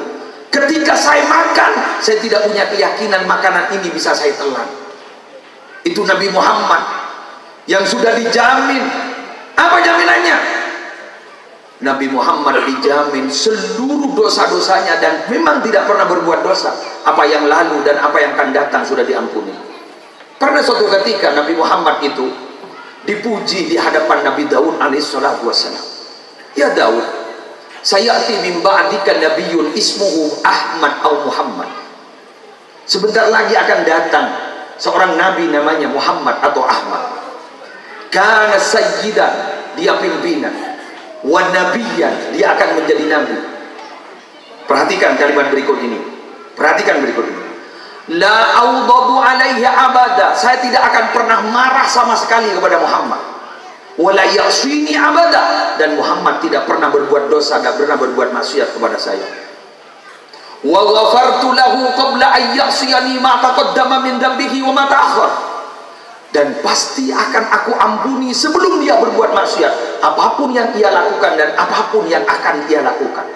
Ketika saya makan, saya tidak punya keyakinan makanan ini bisa saya telan. Itu Nabi Muhammad yang sudah dijamin. Apa jaminannya? Nabi Muhammad dijamin seluruh dosa-dosanya dan memang tidak pernah berbuat dosa. Apa yang lalu dan apa yang akan datang sudah diampuni. Pernah suatu ketika Nabi Muhammad itu dipuji di hadapan Nabi Daud alaihissalatu wassalam. Ya Daud, sayati min ba'dika nabiyyun ismuhu Ahmad atau Muhammad. Sebentar lagi akan datang seorang nabi namanya Muhammad atau Ahmad. Kana sayyidan, dia pimpinan. Wa nabiyyan, dia akan menjadi nabi. Perhatikan kalimat berikut ini. Perhatikan berikut ini. La audadu alaihi abada, saya tidak akan pernah marah sama sekali kepada Muhammad. Wala yasini abada, dan Muhammad tidak pernah berbuat dosa, tidak pernah berbuat maksiat kepada saya. Wa ghafartu lahu qabla an ya'siyani ma taqaddama min dhanbihi wa ma ta'akhkhar, dan pasti akan aku ampuni sebelum dia berbuat maksiat, apapun yang ia lakukan dan apapun yang akan ia lakukan.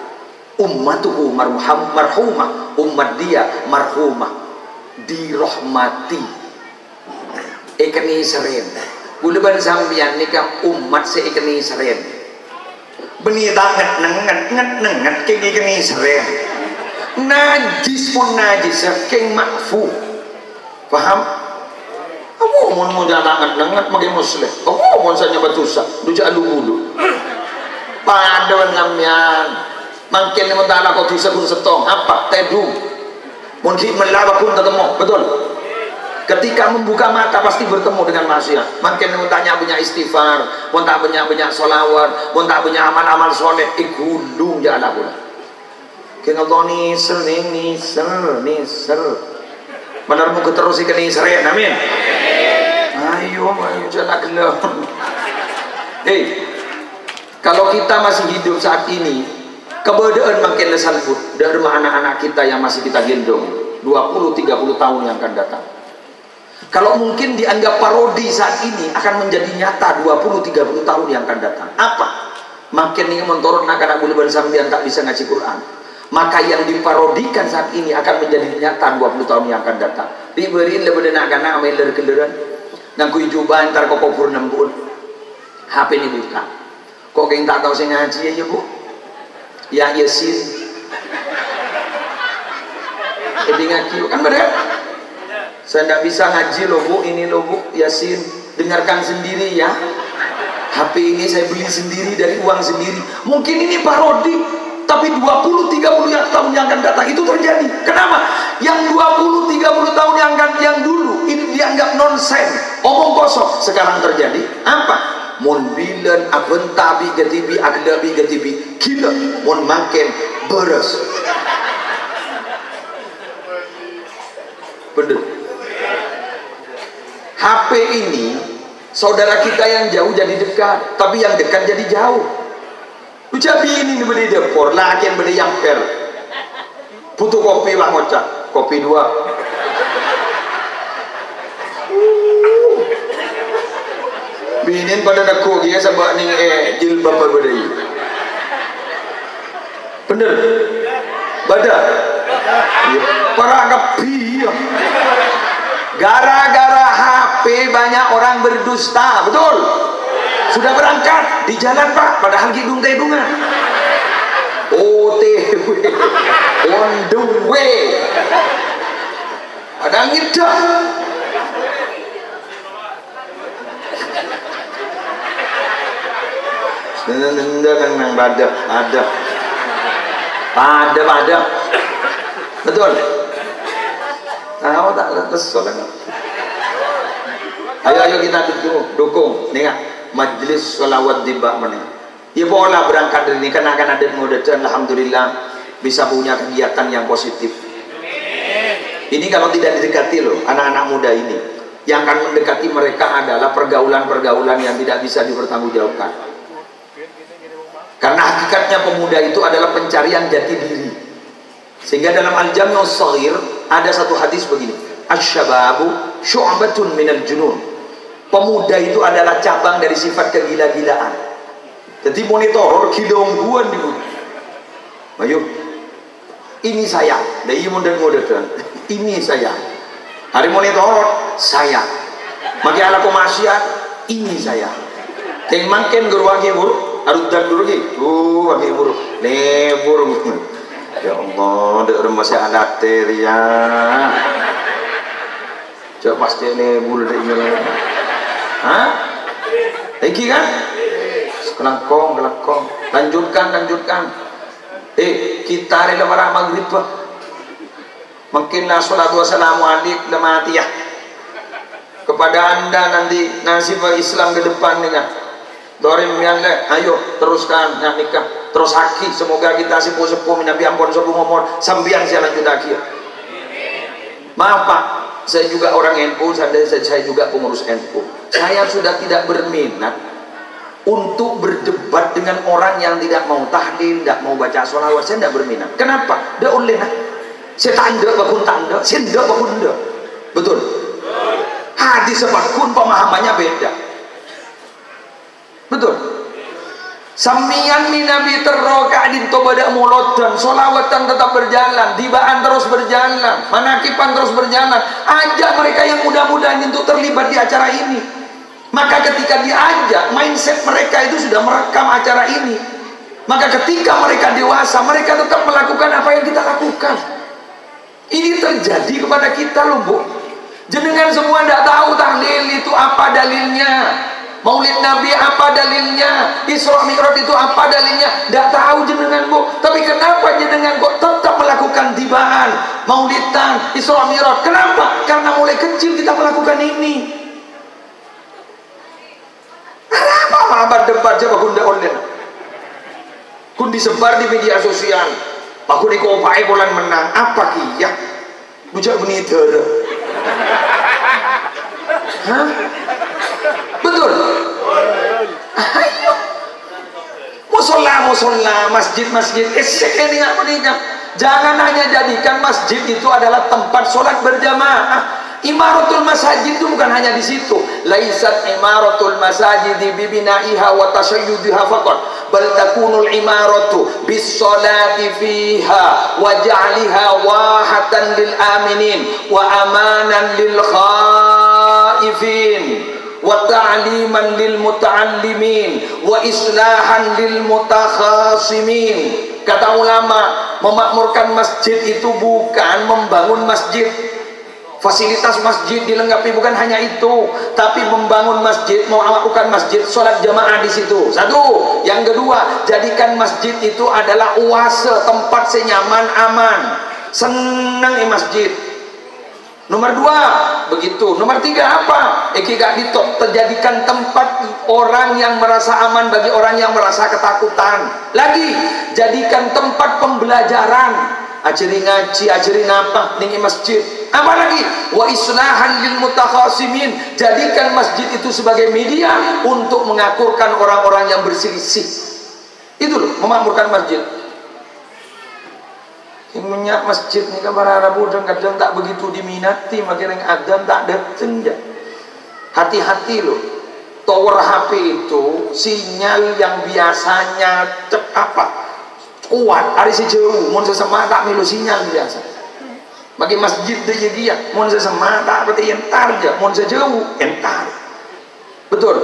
Ummatuhu marhumah, umat dia marhumah, dirahmati. Ikeni seren buleban sambian nikah umat seikeni seren beni tangan nengat keng seren najis pun najis keng makfu, paham? Aku mau jangan nengat magi muslim, aku mau saja batusa duja alu bulu padawan lamyan makin mentala kau bisa pun setong apa tedu mungkin melawak pun ketemu, betul? Ketika membuka mata pasti bertemu dengan maksiat. Makin mentanya punya istighfar, mentah banyak solawat, mentah banyak amal-amal soleh, gulung jalan pula. Kena tahu nisel, benar mau keterus ikan nisel, amin. Ayo jalan gelap. Kalau kita masih hidup saat ini, keberadaan makin lesalbut dari anak-anak kita yang masih kita gendong 20-30 tahun yang akan datang. Kalau mungkin dianggap parodi saat ini akan menjadi nyata 20-30 tahun yang akan datang. Apa? Makin ingin mentorot anak bulan sambian tak bisa ngaji Quran, maka yang diparodikan saat ini akan menjadi nyata 20 tahun yang akan datang. Diberiin lebih nak anak ambil kendaraan nang kui coba ntar kok kubur nembun HP ini buka kok yang tak tahu saya ngaji ya bu yang Yasin jadi ngaji kan bener. Saya tidak bisa ngaji loh bu, ini loh bu, Yasin, dengarkan sendiri ya. HP ini saya beli sendiri dari uang sendiri. Mungkin ini parodi, tapi 20-30 tahun yang akan datang itu terjadi. Kenapa? Yang 20-30 tahun yang dulu ini dianggap nonsen, omong kosong. Sekarang terjadi apa? Mon bilan abentabi gatibi agdabi gatibi gila, mon makin beres. Bener. HP ini saudara kita yang jauh jadi dekat, tapi yang dekat jadi jauh. Ucapi ini beri depor, lagi yang beri yang per. Butuh kopi lah ngocak, kopi 2. Binin pada aku dia sebab ning jilbab berdai. Bener, badak. Para kapi. Gara-gara HP banyak orang berdusta, betul? Sudah berangkat di jalan pak, padahal hidung tedungan. OTW, on the way. Padahal ngidam. Nendang nang badak, ada, betul? Tahu tak kesel kan? Ayo kita dukung nih majelis sholawat di bak mana? Ya boleh berangkat dari ini karena akan ada mudah-mudahan alhamdulillah bisa punya kegiatan yang positif. Ini kalau tidak didekati loh anak-anak muda ini, yang akan mendekati mereka adalah pergaulan-pergaulan yang tidak bisa dipertanggungjawabkan. Karena hakikatnya pemuda itu adalah pencarian jati diri. Sehingga dalam Al-Jami'us Shaghir ada satu hadis begini, asy-syababu syu'batun minal junun. Pemuda itu adalah cabang dari sifat kegila-gilaan. Jadi monitor gila-ungguan di bumi. Ayo, ini saya. Dari modern-modern. Ini saya. Hari monitor saya. Maki ala komasiat ini saya. Yang makin gerwagi buruk, harus dan dulu lagi. Wagi buruk. Buruk. Ya Allah, ada masih ada teria. Coba pasti ini bulu ini. Hah? Lagi kan? Kelakong. Lanjutkan. Kita rela para maghrib. Makinlah salatu wassalamu alaik lamati ya. Kepada anda nanti nasib Islam ke depan dengan Dorim yang ayo teruskan nikah terus haki, semoga kita sepuh-sepuh nabi ampun sepuh ngomong sambian sialan kita akhir. Maaf Pak, saya juga orang NU, saya juga pengurus NU. Saya sudah tidak berminat untuk berdebat dengan orang yang tidak mau tahlil, tidak mau baca sholawat. Saya tidak berminat. Kenapa? Dah oleh nak. Saya tanda bakun tanda, saya tidak bakun tidak. Betul. Hadis bakun pemahamannya beda. Betul. Samian minabi terroka din tobada mulodan, solawatan tetap berjalan, tibaan terus berjalan, manakipan terus berjalan. Ajak mereka yang muda-muda untuk terlibat di acara ini. Maka ketika diajak, mindset mereka itu sudah merekam acara ini. Maka ketika mereka dewasa, mereka tetap melakukan apa yang kita lakukan. Ini terjadi kepada kita loh Bu. Jenengan semua tidak tahu tahlil itu apa dalilnya, Maulid Nabi apa dalilnya, Isra Mi'raj itu apa dalilnya, tidak tahu jenengan Bu. Tapi kenapa jenengan kok tetap melakukan tibaan, maulidan, Isra Mi'raj? Kenapa? Karena mulai kecil kita melakukan ini. Kenapa mabar debat coba kunda online? Kun disebar di media sosial. Aku di kopai bulan menang. Apa kia? Bujak beniter. Hah? Betul? Ayo. Musola, masjid. Esek ini nggak menikah. Jangan hanya jadikan masjid itu adalah tempat sholat berjamaah. Imaratul masajid itu bukan hanya di situ. Laisat imaratul masajid bibina'iha wa tashayyudiha faqat, bal takunul imaratu bis salati fiha wa ja'liha wahatan lil aminin wa amanan lil khaifin wa ta'liman lil muta'allimin wa islahan lil mutakhasimin. Kata ulama, memakmurkan masjid itu bukan membangun masjid. Fasilitas masjid dilengkapi bukan hanya itu, tapi membangun masjid, mau melakukan masjid, sholat jamaah di situ. Satu. Yang kedua, jadikan masjid itu adalah oase, tempat senyaman, aman, senang di masjid. Nomor dua, begitu. Nomor tiga apa? Eki gak ditop, terjadikan tempat orang yang merasa aman bagi orang yang merasa ketakutan. Lagi, jadikan tempat pembelajaran. Ajari ngaji, ajari napa ning masjid. Apalagi wa islahan lil mutakhasimin, jadikan masjid itu sebagai media untuk mengakurkan orang-orang yang berselisih. Itu loh, memakmurkan masjid. Yang minyak masjid ni kan para Arabu kadang tak begitu diminati, makin yang adzan tak datang. Hati-hati loh. Tower HP itu sinyal yang biasanya kuat, hari sejauh, mun sesama tak milu sinyal biasa. Bagi masjid dia, mun sesama tak berarti entar aja, mun sejauh entar. Betul?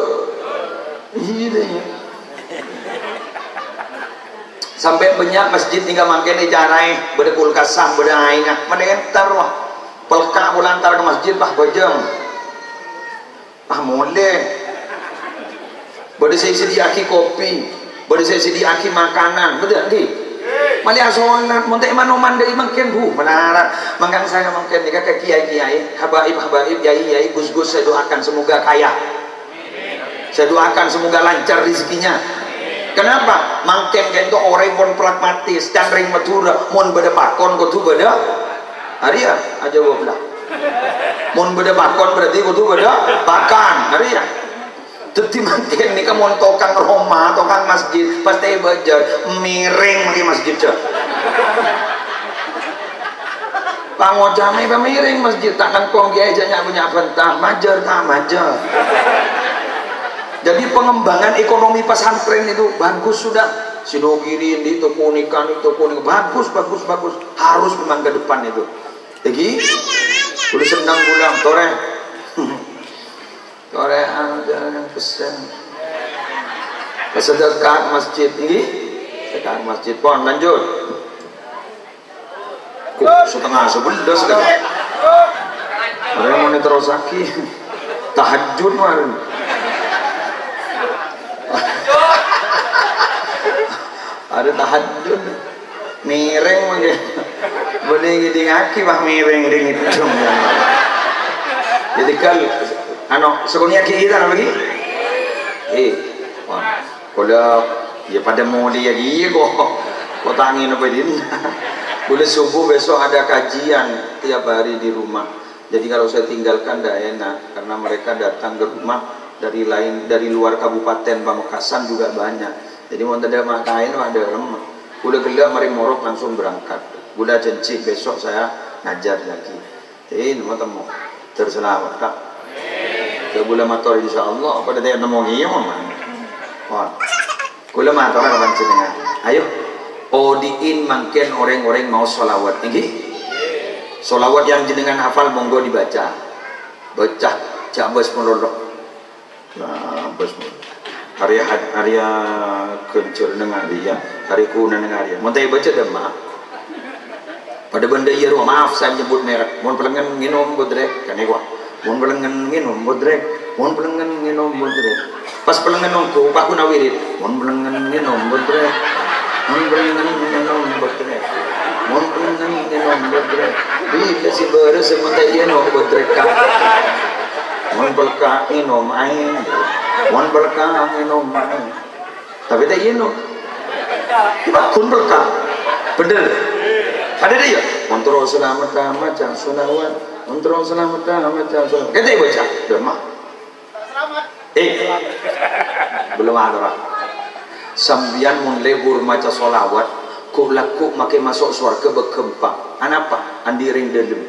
Iya. Sampai banyak masjid tinggal makin jarai, beda kulkas sah, beda aingah, mana entar wah. Pelka bulantar ke masjid bah bajang. Boleh. Boleh saya sediaki kopi. Boleh saya sediaki makanan, betul di? Malia sholat, montek manoman dari makin menarak. Mangkang saya makin nikah ke kiai, habaib, yai, gus-gus, saya doakan semoga kaya. Saya doakan semoga lancar rezekinya. Kenapa? Makin kayak itu orang pun pragmatis, dan ring Madura, mon beda pakon, kau tu beda. Hari ya, aja gua bilang. Mon beda pakon berarti kau tu beda pakan, hari ya. Jadi makin ni kamu tokang Roma, tokang masjid, pasti bajar miring di masjid je. Pangojame miring masjid, takkan kong kiai janya punya bentang, majar tak majar. Jadi pengembangan ekonomi pesantren itu bagus sudah. Sidogirin di toko unikan itu bagus, harus memang ke depan itu. Jadi, udah senang pulang, tore. Korean jangan pesan sedekah masjid ini, sedekah masjid pon lanjut. Setengah 11 kan. Ada mau terus lagi tahajud man. Ada tahajud miring mungkin. Boleh gini ngaki bah miring dingin dong. Jadi kalau sekolahnya kita lagi, kalau ya pada mau dia gini kok tangin apa ini, Boleh subuh besok ada kajian tiap hari di rumah. Jadi kalau saya tinggalkan tidak enak karena mereka datang ke rumah dari luar Kabupaten Pamekasan juga banyak. Jadi mau ada makain ada lemah. Boleh gelap mari morok langsung berangkat. Boleh janji besok saya ngajar lagi. Jadi temu terselamat tak. Saya boleh matur insyaallah pada dia temu giyon. Wah. Boleh matur kapan jenengan. Ayo. Odiin mangken orang-orang mau sholawat tinggi. Sholawat yang jenengan hafal monggo dibaca. Baca jabes melolok. Nah, bos. Area kencur dengan dia, hari kuna dengan dia. Mau baca demak. Pada benda iya maaf saya nyebut merek. Mohon pelengan minum bodrek kan ekwa. Mohon pelengan minum bodrek. Mohon pelengan minum bodrek. Pas pelengan nongko, pak kuna wirid. Mohon pelengan minum bodrek. Mohon pelengan minum bodrek. Mohon pelengan minum bodrek. Bila si beres sementara iya no bodrek kan. Mohon pelka minum air. Mohon pelka minum air. Tapi tak iya no. Kun pelka. Bener. Ada dia. Kontrol selamat macam sunawat. Kontrol selamat macam sunawat. Kita baca. Demah. Selamat. Belum ada orang. Sambian mun lebur maca solawat. Ku laku make masuk surga berkempak. Anapa? Andi ring dalam.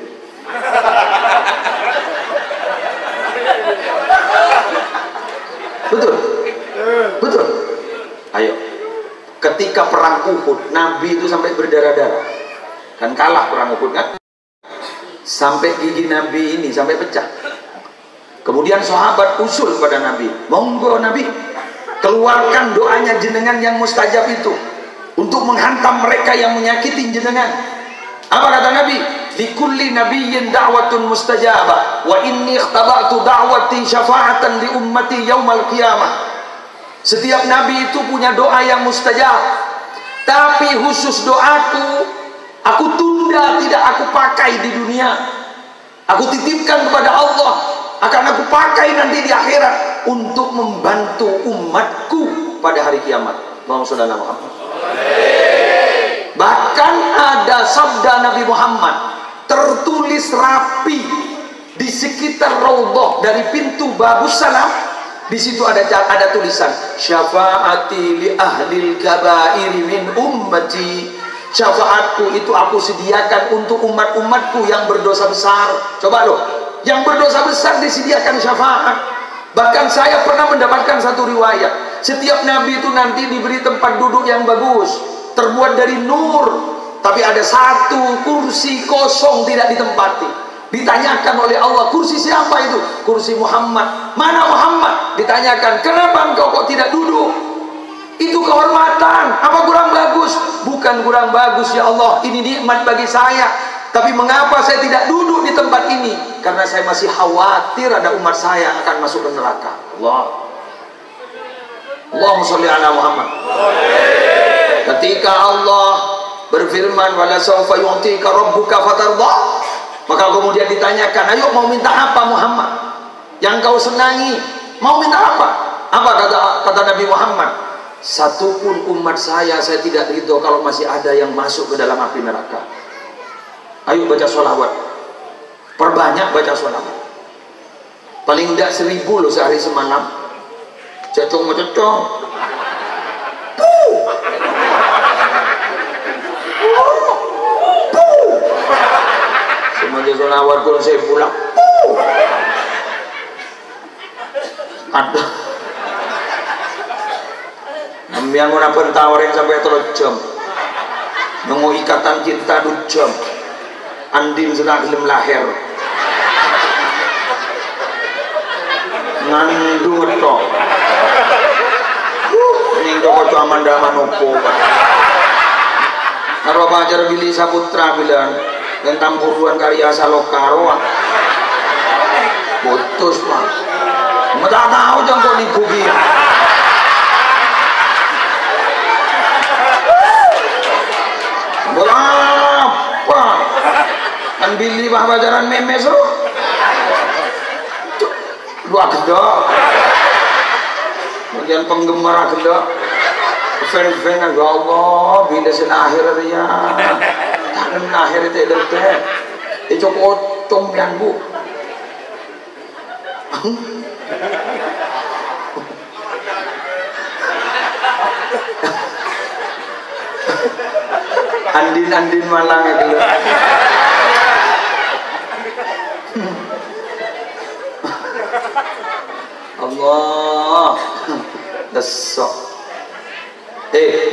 Betul. Betul. Ayo. Ketika perang Uhud, Nabi itu sampai berdarah-darah. Kan kalah perang Uhud kan? Sampai gigi Nabi ini sampai pecah. Kemudian sahabat usul pada Nabi, monggo Nabi, keluarkan doanya jenengan yang mustajab itu untuk menghantam mereka yang menyakiti jenengan. Apa kata Nabi? Likulli nabiyyin da'watun mustajabah wa inni ikhtaba'tu da'wati syafa'atan li ummati yaumal qiyamah. Setiap nabi itu punya doa yang mustajab, tapi khusus doaku aku tunda, tidak aku pakai di dunia. Aku titipkan kepada Allah, akan aku pakai nanti di akhirat untuk membantu umatku pada hari kiamat. Allahumma shalli ala Muhammad. Bahkan ada sabda Nabi Muhammad tertulis rapi di sekitar Raudhah dari pintu Babus Salam. Di situ ada tulisan syafaati li ahlil kabairi min ummati. Syafaatku itu aku sediakan untuk umat-umatku yang berdosa besar. Coba loh, yang berdosa besar disediakan syafaat. Bahkan saya pernah mendapatkan satu riwayat, setiap nabi itu nanti diberi tempat duduk yang bagus, terbuat dari nur, tapi ada satu kursi kosong tidak ditempati. Ditanyakan oleh Allah, kursi siapa itu? Kursi Muhammad. Mana Muhammad? Ditanyakan, kenapa engkau kok tidak duduk? Itu kehormatan. Apa kurang bagus? Bukan kurang bagus ya Allah, ini nikmat bagi saya. Tapi mengapa saya tidak duduk di tempat ini? Karena saya masih khawatir ada umat saya akan masuk ke neraka. Allahumma sholli ala Muhammad. Ketika Allah berfirman, wala sawfa yu'tika rabbuka fatardah, maka kemudian ditanyakan, ayo mau minta apa Muhammad? Yang kau senangi, mau minta apa? Apa kata Nabi Muhammad? Satupun umat saya tidak ridho kalau masih ada yang masuk ke dalam api neraka. Ayo baca sholawat, perbanyak baca sholawat. Paling tidak 1000 loh sehari semalam. Cecong-cecong. Semuanya sholawat kalau saya pulang. Ada. Yang mau tawarin sampai 3 jam. Nunggu ikatan cinta 2 jam. Andin sudah belum lahir. Ngandung ngetok. Ini kok Amanda Manopo. Karo pacar Billy Saputra bilang, tentang buruan karya Salokaro. Putus Pak. Mata tahu jangan dibugi. Berapa? Kan Billy bah pacaran memes lo. Dua gedok. Kemudian penggemar gedok. Fan-fan ya Allah, bila akhir ya. Tak akhir itu teh. Coko com yang bu. Andin Malang itu. Allah desok.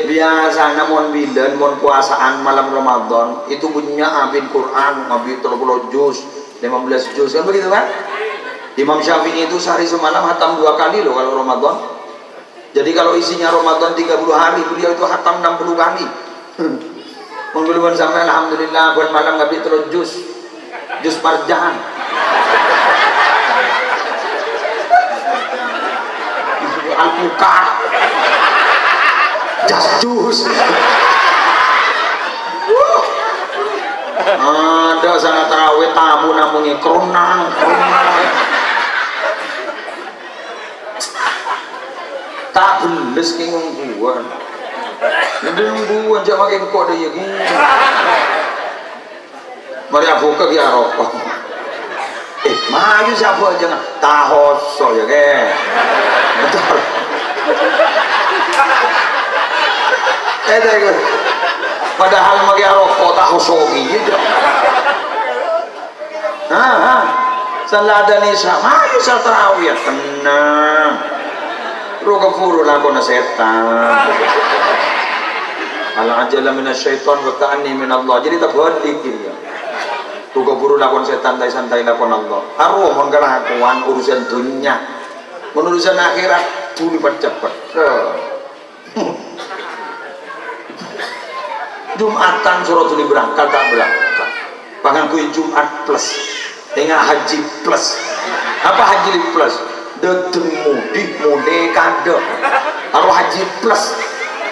Biasanya mon bilen mon puasaan malam Ramadan itu bunyinya abin Quran, abin 30 juz, 15 juz kan begitu kan? Imam Syafi'i itu sehari semalam hatam 2 kali loh kalau Ramadan. Jadi kalau isinya Ramadan 30 hari, beliau itu hatam 60 kali. Menggulukan sampai alhamdulillah buat malam abin 3 juz parjaan. Al-Buka Jasjus ada sana tarawih tamu namanya keronang tak beles ki ngungguan ngungguan jak makin kok ada ya gini mari aku ke ya rokok maju siapa aja nggak tahoso ya ke betul padahal magi rokok tahoso gitu salada nisa maju satrawiyah tenang roga furu lakona setan ala ajala minasyaiton wa ka'anni minallah jadi tak balik ya roga furu lakon setan santai lakon Allah arwah menggalakuan urusan dunia urusan akhirat dulu cepat Jumatan Suratul berangkat tak berangkat bahkan kui Jumat plus dengan haji plus apa haji plus dedeng mudik mudik kado harus haji plus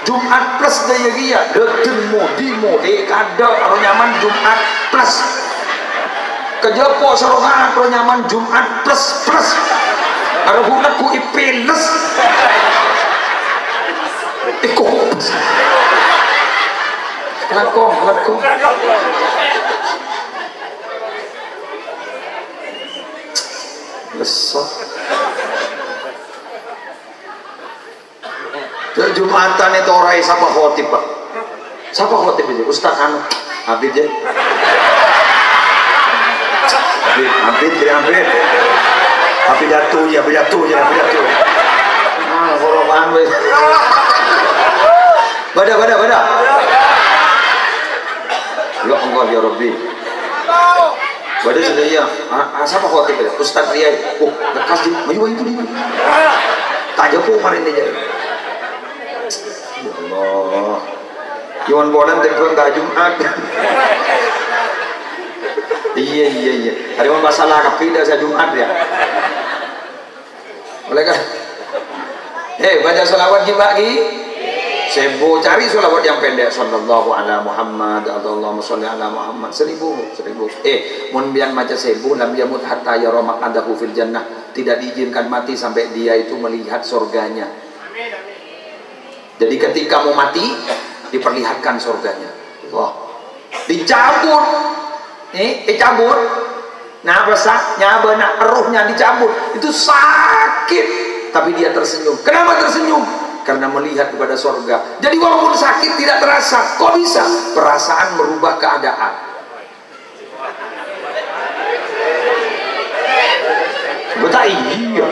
Jumat plus daya dia dedeng mudik kado harus nyaman Jumat plus kejopo serongan harus nyaman Jumat plus harus guna ku ipiles ikut lakon lesok Jumatan itu orang siapa khotib pak siapa khotib itu Ustaz anu Habib ya Habib jatuh horopan bada ya Allah ya Rabbi bada sudah iya siapa khotib itu Ustaz Ria lekas di maju itu dia tak jauh kemarin dia ya Allah Iwan Bolan telepon tak Jumat iya hari mau masalah kapidah saya Jumat ya boleh kan baca sholawat pagi sebo cari sholawat yang pendek sallallahu ala Muhammad Allahumma sholli ala Muhammad 1000 mun bian maca sebo lam yamut hatta yara maqadahu fil jannah tidak diizinkan mati sampai dia itu melihat surganya. Jadi ketika mau mati diperlihatkan surganya. Wah, dicabut. Dicabut. Nah, besaknya benak rohnya dicabut. Itu sakit, tapi dia tersenyum. Kenapa tersenyum? Karena melihat kepada surga. Jadi walaupun sakit tidak terasa. Kok bisa? Perasaan merubah keadaan. Betul iya.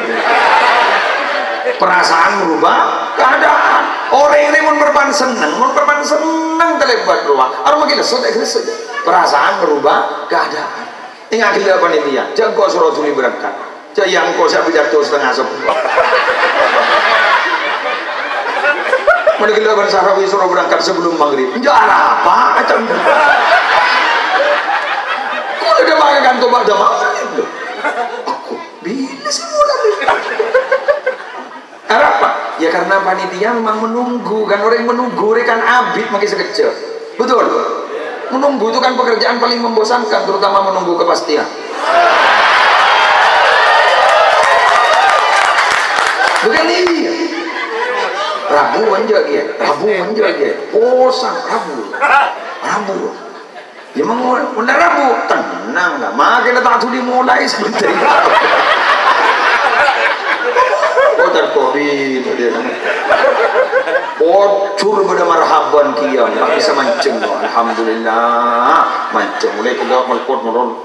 Perasaan merubah keadaan. Orang ini mau berpan senang terlibat ruang. Orang makin sudah perasaan merubah keadaan. Ingat kita apa nih dia? Jangan kau suruh tuli berangkat. Jangan yang kau siap pidato setengah sebuah. Mana kita bersahrawi suruh berangkat sebelum maghrib. Jangan apa? Macam itu. Kau udah pakai kantor pada maghrib loh. Aku bila semua lagi. Apa? Ya karena panitia memang menunggu kan, orang yang menunggu kan abid makin sekecil. Betul. Menunggu itu kan pekerjaan paling membosankan, terutama menunggu kepastian. Bukan ini. Rabu menjaga, bosan Rabu. Ya mau Rabu tenang lah, makin tak tuh dimulai sebentar. Oh terkobi itu dia. Ocur pada marhaban kiam, tak bisa mancing. Alhamdulillah, mancing mulai kita melkot meron.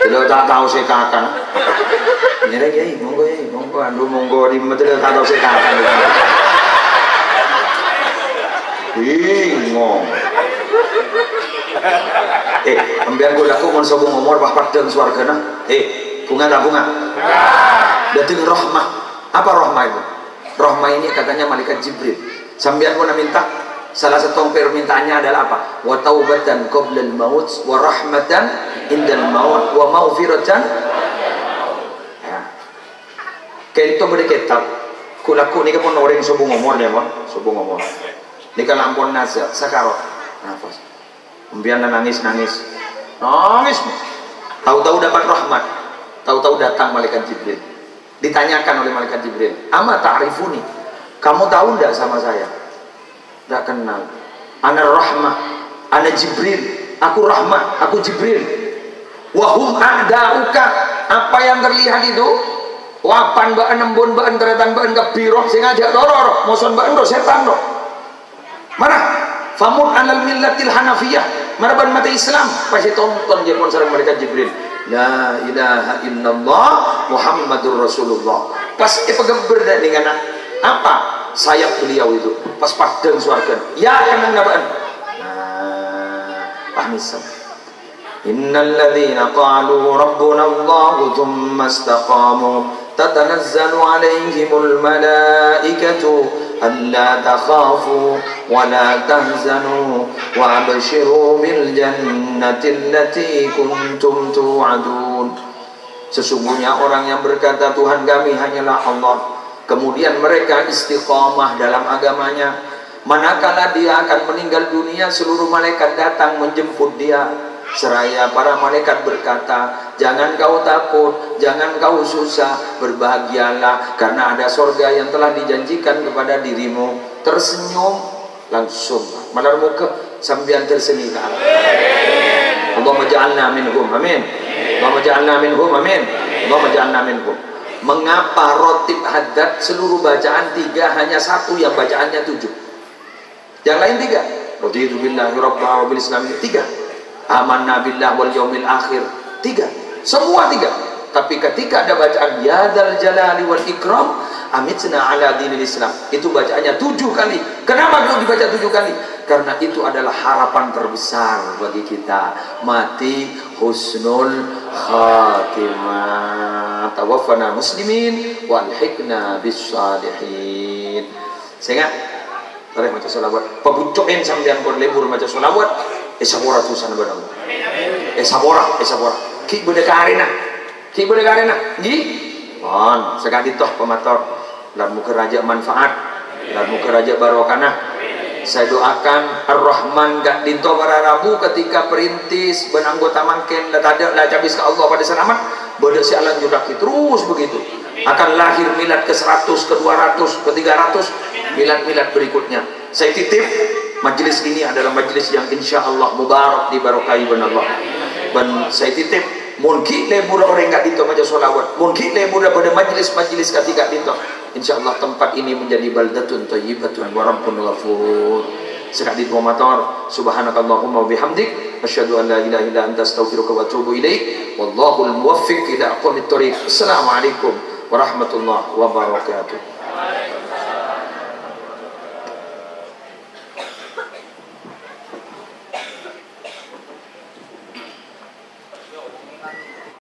Tidak tak tahu saya kakan. Ini lagi, monggo, anu monggo di mata tidak tahu saya kakan. Bingung. Ambil gue laku mau sobong ngomor bapak dan suargana. Bunga tak bunga? Datang rahmah. Apa rahmah itu? Rahmah ini katanya malaikat Jibril. Sambil aku minta, salah satu permintaannya adalah apa? Wa taubatan qabla al-maut wa rahmatan indal maut wa maghfiratan. Ya. Kento beri kitab. Kulaku ni pun orang sobong ngomor dia, Pak. Sobong ngomor. Ni kalau ampun nasihat, sakarot, nafas. Kemudian nangis. Tahu-tahu dapat rahmat, tahu-tahu datang malaikat Jibril. Ditanyakan oleh malaikat Jibril, ama ta'rifuni, kamu tahu tidak sama saya? Tidak kenal. Ana rahmah, ana Jibril, aku rahmah, aku Jibril. Wahum a'da'uka, apa yang terlihat itu? Wapan ba'an embun ba'an teretan ba'an kebiroh, sehingga ajak doror, muson ba'an do setan do. Mana? Famud alal millatil hanafiyah. Mana ban mata Islam? Pasti tonton je konser mereka Jibril. La ilaha illallah Muhammadur Rasulullah. Pas pegember dengan apa? Sayap beliau itu. Pas padang suargan. Ya kenang nabaan. Pahmisam. Innal ladzina qalu rabbuna Allah thumma istaqamu tatanazzalu alaihimul malaikatu ألا تخافوا ولا تهزنوا وأبشروا بالجنة التي كنتم توعدون. Sesungguhnya orang yang berkata Tuhan kami hanyalah Allah, kemudian mereka istiqamah dalam agamanya, manakala dia akan meninggal dunia seluruh malaikat datang menjemput dia. Seraya para malaikat berkata, jangan kau takut, jangan kau susah, berbahagialah karena ada sorga yang telah dijanjikan kepada dirimu. Tersenyum langsung malar muka sambian tersenyum. Allahumma ja'alna minhum, amin. Allahumma ja'alna minhum, amin. Allahumma ja'alna minhum. Mengapa rotib haddad seluruh bacaan 3 hanya 1 yang bacaannya 7? Yang lain 3. Raditu billahi rabba wa bil islam 3. Amanna billah wal yaumil akhir 3, semua 3. Tapi ketika ada bacaan ya dzal jalali wal ikram amitna ala dinil Islam, itu bacaannya 7 kali. Kenapa itu dibaca 7 kali? Karena itu adalah harapan terbesar bagi kita, mati husnul khatimah. Tawaffana muslimin walhiqna bis salihin. Sehingga tarik maca selawat, pebucokin sampean kon lebur maca selawat. Sabora tusan badang. Sabora. Ki bude karena. Nggih. Mon, sekali toh pemator. Lan muga raja manfaat, lan muga raja barokah. Saya doakan Ar-Rahman gak dinto para Rabu ketika perintis ben anggota mangken la cabis ke Allah pada selamat, bodoh si alan judaki terus begitu. Akan lahir milad ke 100, ke 200, ke 300, milad berikutnya. Saya titip majlis ini adalah majlis yang insya Allah mubarak dibarokai ben Allah. Dan saya titip mungkin lebur orang enggak dinto maca solawat, mungkin lebur pada majlis-majlis ketika dinto. Insya Allah tempat ini menjadi baldatun thayyibatun wa rabbun ghafur. Sekali dua motor. Subhanakallahumma wa bihamdik asyhadu an la ilaha illa anta astaghfiruka wa atubu ilaik. Wallahul muwaffiq ila aqwamit thoriq. Assalamualaikum warahmatullahi wabarakatuh.